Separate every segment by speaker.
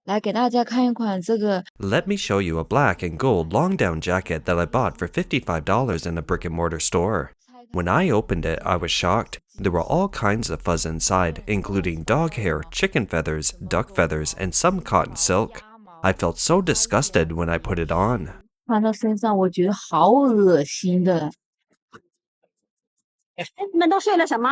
Speaker 1: 来给大家看一款这个
Speaker 2: Let me show you a black and gold long down jacket that I bought for $55 in a brick and mortar store. When I opened it, I was shocked. There were all kinds of fuzz inside, including dog hair, chicken feathers, duck feathers, and some cotton silk. I felt so disgusted when I put it on.
Speaker 1: 穿到身上，我觉得好恶心的。
Speaker 3: 你们都睡了什么？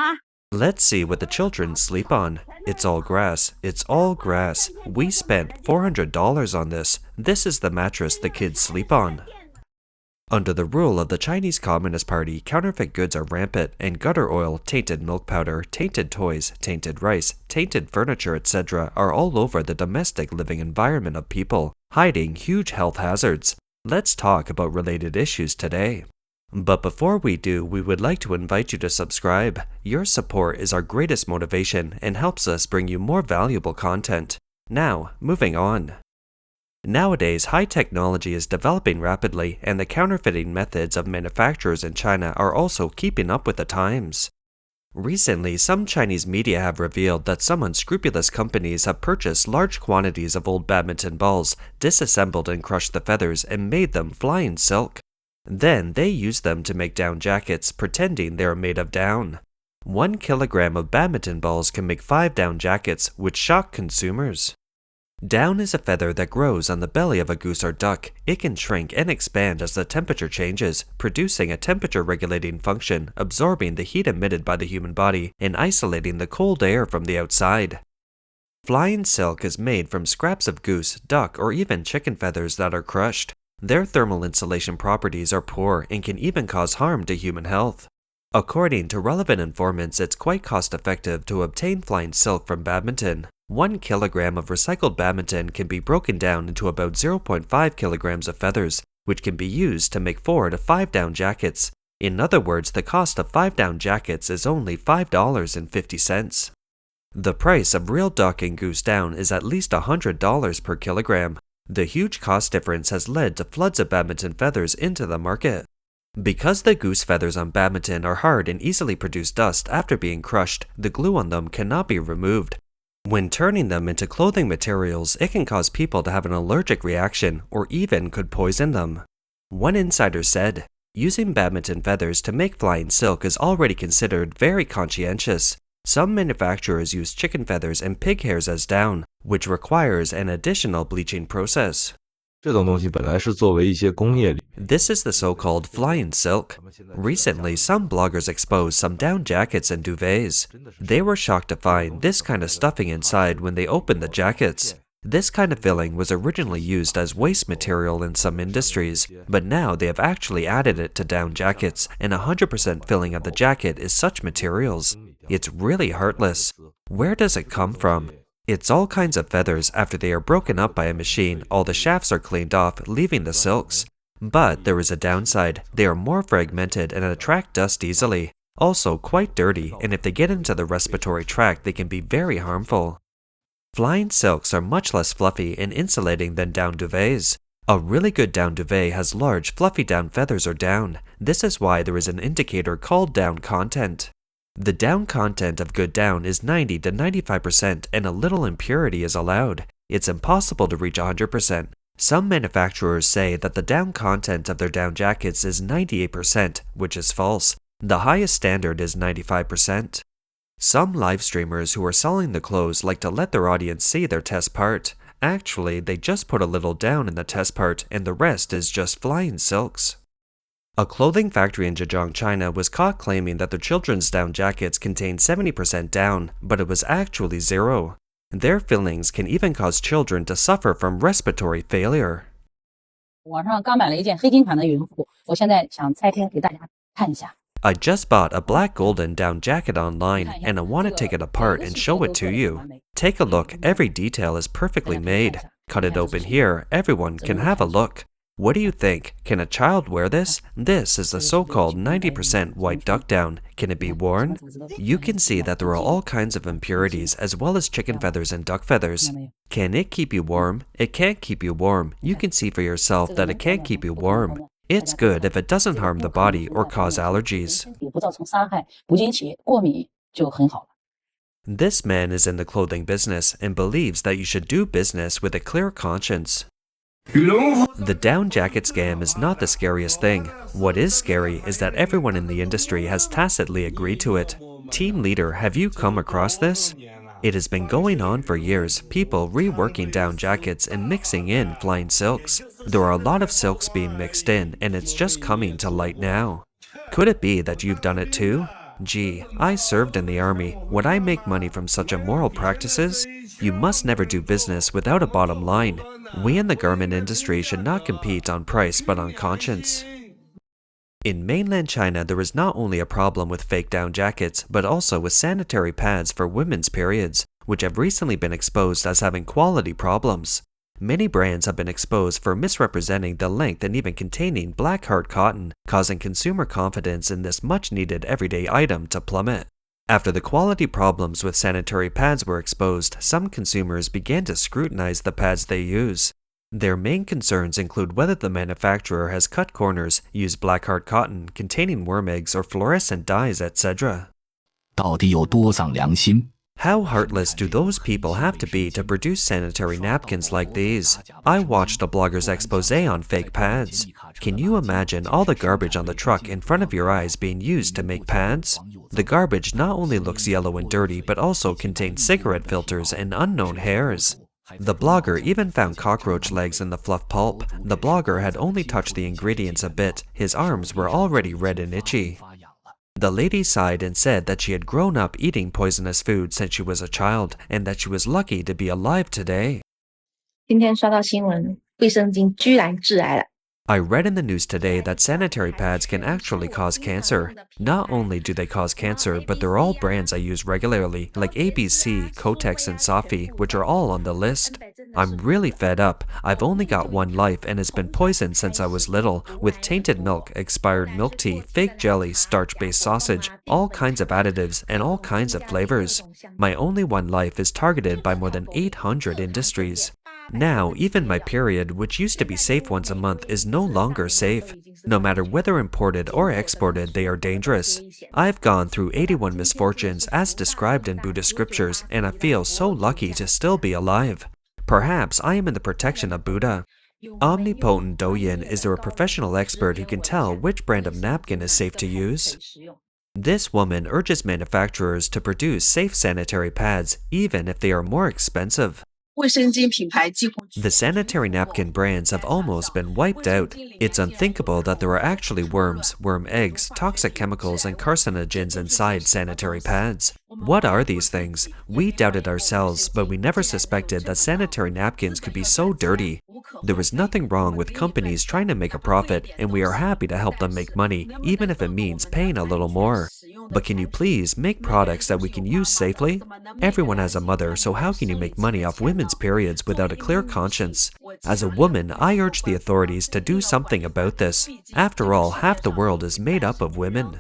Speaker 2: Let's see what the children sleep on. It's all grass. It's all grass. We spent $400 on this. This is the mattress the kids sleep on. Under the rule of the Chinese Communist Party, counterfeit goods are rampant, and gutter oil, tainted milk powder, tainted toys, tainted rice, tainted furniture, etc. are all over the domestic living environment of people, hiding huge health hazards. Let's talk about related issues today. But before we do, we would like to invite you to subscribe. Your support is our greatest motivation and helps us bring you more valuable content. Now, moving on. Nowadays, high technology is developing rapidly, and the counterfeiting methods of manufacturers in China are also keeping up with the times. Recently, some Chinese media have revealed that some unscrupulous companies have purchased large quantities of old badminton balls, disassembled and crushed the feathers, and made them flying silk. Then they use them to make down jackets, pretending they are made of down. 1 kilogram of badminton balls can make 5 down jackets, which shock consumers. Down is a feather that grows on the belly of a goose or duck. It can shrink and expand as the temperature changes, producing a temperature-regulating function, absorbing the heat emitted by the human body and isolating the cold air from the outside. Flying silk is made from scraps of goose, duck, or even chicken feathers that are crushed. Their thermal insulation properties are poor and can even cause harm to human health. According to relevant informants, it's quite cost-effective to obtain flying silk from badminton. 1 kilogram of recycled badminton can be broken down into about 0.5 kilograms of feathers, which can be used to make 4 to 5 down jackets. In other words, the cost of 5 down jackets is only $5.50. The price of real duck and goose down is at least $100 per kilogram. The huge cost difference has led to floods of badminton feathers into the market. Because the goose feathers on badminton are hard and easily produce dust after being crushed, the glue on them cannot be removed. When turning them into clothing materials, it can cause people to have an allergic reaction or even could poison them. One insider said, using badminton feathers to make flying silk is already considered very conscientious. Some manufacturers use chicken feathers and pig hairs as down, which requires an additional bleaching process.
Speaker 4: 这种东西本来是作为一些工业
Speaker 2: This is the so-called flying silk. Recently, some bloggers exposed some down jackets and duvets. They were shocked to find this kind of stuffing inside when they opened the jackets. This kind of filling was originally used as waste material in some industries, but now they have actually added it to down jackets, and 100% filling of the jacket is such materials. It's really heartless. Where does it come from? It's all kinds of feathers. After they are broken up by a machine, all the shafts are cleaned off, leaving the silks. But there is a downside. They are more fragmented and attract dust easily. Also quite dirty, and if they get into the respiratory tract, they can be very harmful. Flying silks are much less fluffy and insulating than down duvets. A really good down duvet has large, fluffy down feathers or down. This is why there is an indicator called down content. The down content of good down is 90 to 95% and a little impurity is allowed. It's impossible to reach 100%. Some manufacturers say that the down content of their down jackets is 98%, which is false. The highest standard is 95%. Some live streamers who are selling the clothes like to let their audience see their test part. Actually, they just put a little down in the test part and the rest is just flying silks. A clothing factory in Zhejiang, China was caught claiming that their children's down jackets contained 70% down, but it was actually 0. Their fillings can even cause children to suffer from respiratory failure.
Speaker 3: 网上刚买了一件黑金款的羽绒服，我现在想拆开给大家看一下。
Speaker 2: I just bought a black golden down jacket online, and I want to take it apart and show it to you. Take a look, every detail is perfectly made. Cut it open here, everyone can have a look. What do you think? Can a child wear this? This is the so-called 90% white duck down. Can it be worn? You can see that there are all kinds of impurities as well as chicken feathers and duck feathers. Can it keep you warm? It can't keep you warm. You can see for yourself that it can't keep you warm. It's good if it doesn't harm the body or cause allergies. This man is in the clothing business and believes that you should do business with a clear conscience. The down jacket scam is not the scariest thing. What is scary is that everyone in the industry has tacitly agreed to it. Team leader, have you come across this? It has been going on for years, people reworking down jackets and mixing in flying silks. There are a lot of silks being mixed in, and it's just coming to light now. Could it be that you've done it too? Gee, I served in the army. Would I make money from such immoral practices? You must never do business without a bottom line. We in the garment industry should not compete on price but on conscience. In mainland China, there is not only a problem with fake down jackets, but also with sanitary pads for women's periods, which have recently been exposed as having quality problems. Many brands have been exposed for misrepresenting the length and even containing black heart cotton, causing consumer confidence in this much-needed everyday item to plummet. After the quality problems with sanitary pads were exposed, some consumers began to scrutinize the pads they use. Their main concerns include whether the manufacturer has cut corners, used black heart cotton containing worm eggs or fluorescent dyes, etc.
Speaker 5: 到底有多丧良心？
Speaker 2: How heartless do those people have to be to produce sanitary napkins like these? I watched a blogger's expose on fake pads. Can you imagine all the garbage on the truck in front of your eyes being used to make pads? The garbage not only looks yellow and dirty, but also contains cigarette filters and unknown hairs. The blogger even found cockroach legs in the fluff pulp. The blogger had only touched the ingredients a bit. His arms were already red and itchy. The lady sighed and said that she had grown up eating poisonous food since she was a child, and that she was lucky to be alive today.
Speaker 6: 今天刷到新闻，卫生巾居然致癌了。
Speaker 2: I read in the news today that sanitary pads can actually cause cancer. Not only do they cause cancer, but they're all brands I use regularly, like ABC, Kotex, and Safi, which are all on the list. I'm really fed up. I've only got one life and it's been poisoned since I was little, with tainted milk, expired milk tea, fake jelly, starch-based sausage, all kinds of additives, and all kinds of flavors. My only one life is targeted by more than 800 industries. Now, even my period, which used to be safe once a month, is no longer safe. No matter whether imported or exported, they are dangerous. I've gone through 81 misfortunes as described in Buddhist scriptures, and I feel so lucky to still be alive. Perhaps I am in the protection of Buddha. Omnipotent Douyin, is there a professional expert who can tell which brand of napkin is safe to use? This woman urges manufacturers to produce safe sanitary pads, even if they are more expensive.
Speaker 7: 卫生巾品牌几乎
Speaker 2: The sanitary napkin brands have almost been wiped out. It's unthinkable that there are actually worms, worm eggs, toxic chemicals, and carcinogens inside sanitary pads. What are these things? We doubted ourselves, but we never suspected that sanitary napkins could be so dirty. There is nothing wrong with companies trying to make a profit, and we are happy to help them make money, even if it means paying a little more. But can you please make products that we can use safely? Everyone has a mother, so how can you make money off women's periods without a clear conscience? As a woman, I urge the authorities to do something about this. After all, half the world is made up of women.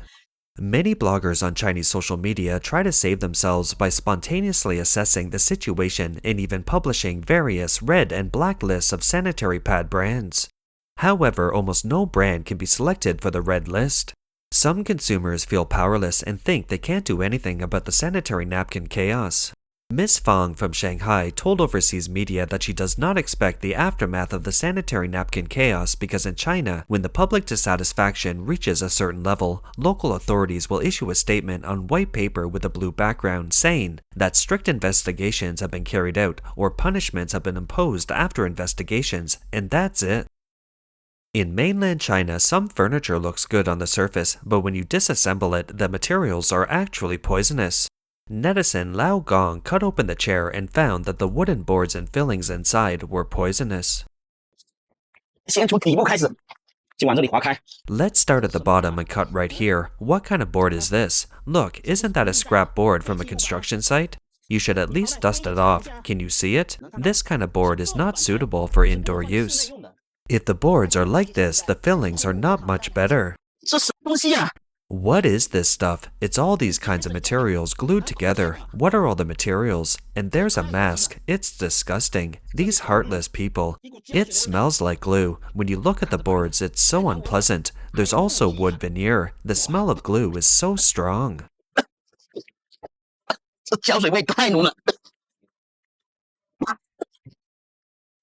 Speaker 2: Many bloggers on Chinese social media try to save themselves by spontaneously assessing the situation and even publishing various red and black lists of sanitary pad brands. However, almost no brand can be selected for the red list. Some consumers feel powerless and think they can't do anything about the sanitary napkin chaos. Miss Fang from Shanghai told overseas media that she does not expect the aftermath of the sanitary napkin chaos because in China, when the public dissatisfaction reaches a certain level, local authorities will issue a statement on white paper with a blue background saying that strict investigations have been carried out or punishments have been imposed after investigations, and that's it. In mainland China, some furniture looks good on the surface, but when you disassemble it, the materials are actually poisonous. Netizen Lao Gong cut open the chair and found that the wooden boards and fillings inside were poisonous.
Speaker 8: 先从底部开始，就往这里划开。
Speaker 2: Let's start at the bottom and cut right here. What kind of board is this? Look, isn't that a scrap board from a construction site? You should at least dust it off. Can you see it? This kind of board is not suitable for indoor use. If the boards are like this, the fillings are not much better.
Speaker 8: 这什么东西呀？
Speaker 2: What is this stuff? It's all these kinds of materials glued together. What are all the materials? And there's a mask. It's disgusting. These heartless people. It smells like glue. When you look at the boards, it's so unpleasant. There's also wood veneer. The smell of glue is so strong.
Speaker 8: 这胶水味太浓了。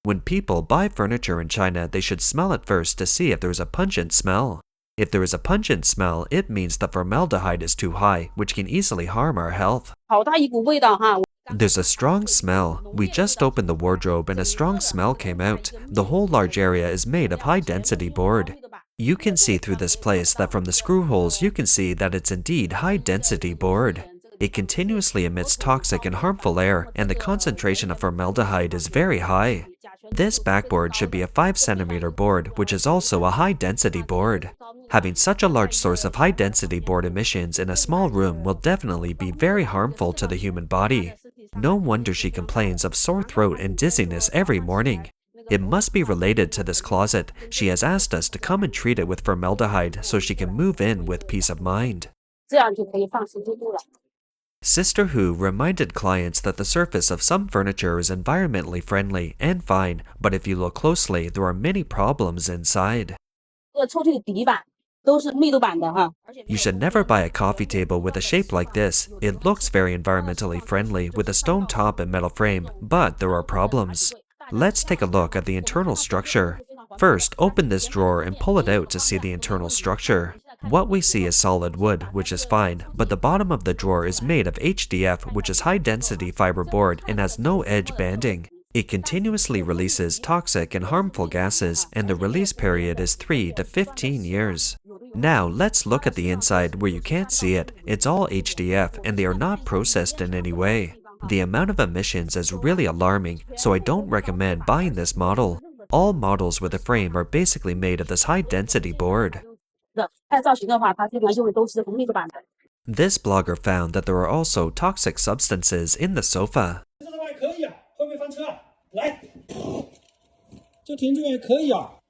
Speaker 2: When people buy furniture in China, they should smell it first to see if there's a pungent smell. If there is a pungent smell, it means the formaldehyde is too high, which can easily harm our health.
Speaker 3: 好大一股味道哈。
Speaker 2: There's a strong smell. We just opened the wardrobe and a strong smell came out. The whole large area is made of high-density board. You can see through this place that from the screw holes you can see that it's indeed high-density board. It continuously emits toxic and harmful air, and the concentration of formaldehyde is very high. This backboard should be a 5-centimeter board, which is also a high-density board. Having such a large source of high-density board emissions in a small room will definitely be very harmful to the human body. No wonder she complains of sore throat and dizziness every morning. It must be related to this closet. She has asked us to come and treat it with formaldehyde so she can move in with peace of mind.
Speaker 3: 这样就可以放心居住了。
Speaker 2: Sister Hu reminded clients that the surface of some furniture is environmentally friendly and fine, but if you look closely, there are many problems inside.
Speaker 3: 这个抽屉的底板都是密度板的哈。
Speaker 2: You should never buy a coffee table with a shape like this. It looks very environmentally friendly with a stone top and metal frame, but there are problems. Let's take a look at the internal structure. First, open this drawer and pull it out to see the internal structure. What we see is solid wood, which is fine, but the bottom of the drawer is made of HDF, which is high-density fiber board and has no edge banding. It continuously releases toxic and harmful gases, and the release period is 3 to 15 years. Now, let's look at the inside where you can't see it. It's all HDF, and they are not processed in any way. The amount of emissions is really alarming, so I don't recommend buying this model. All models with a frame are basically made of this high-density board.
Speaker 3: 按造型的话，它基本上就会都是密度板的。
Speaker 2: This blogger found that there are also toxic substances in the sofa.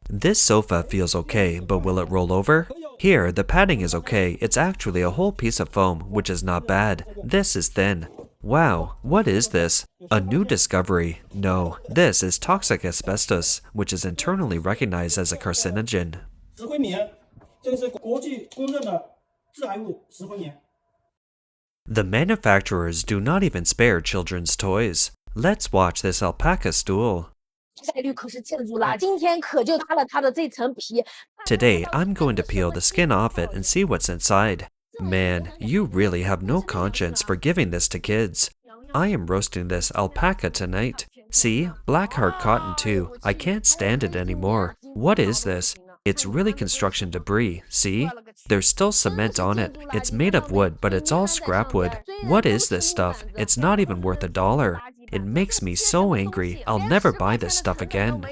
Speaker 2: This sofa feels okay, but will it roll over? Here, the padding is okay. It's actually a whole piece of foam, which is not bad. This is thin. Wow, what is this? A new discovery. No, this is toxic asbestos, which is internally recognized as a carcinogen. The manufacturers do not even spare children's toys. Let's watch this alpaca stool. Today, I'm going to peel the skin off it and see what's inside. Man, you really have no conscience for giving this to kids. I am roasting this alpaca tonight. See, black hard cotton too. I can't stand it anymore. What is this? It's really construction debris, see? There's still cement on it. It's made of wood, but it's all scrap wood. What is this stuff? It's not even worth $1. It makes me so angry. I'll never buy this stuff again.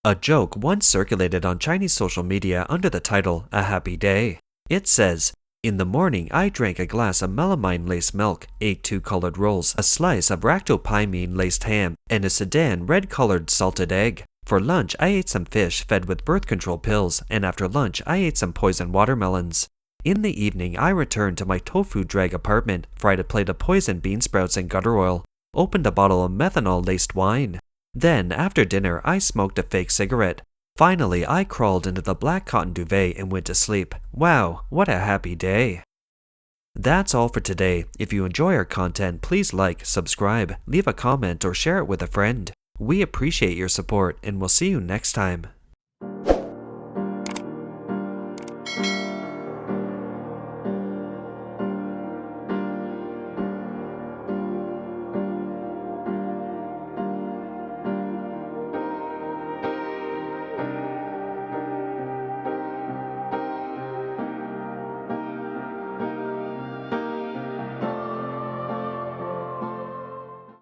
Speaker 2: A joke once circulated on Chinese social media under the title, A Happy Day. It says, "In the morning, I drank a glass of melamine laced milk, ate 2 colored rolls, a slice of ractopamine laced ham, and a Sudan red colored salted egg. For lunch, I ate some fish fed with birth control pills, and after lunch, I ate some poisoned watermelons. In the evening, I returned to my tofu drag apartment, fried a plate of poisoned bean sprouts and gutter oil, opened a bottle of methanol laced wine. Then, after dinner, I smoked a fake cigarette. Finally, I crawled into the black cotton duvet and went to sleep. Wow, what a happy day." That's all for today. If you enjoy our content, please like, subscribe, leave a comment, or share it with a friend. We appreciate your support, and we'll see you next time.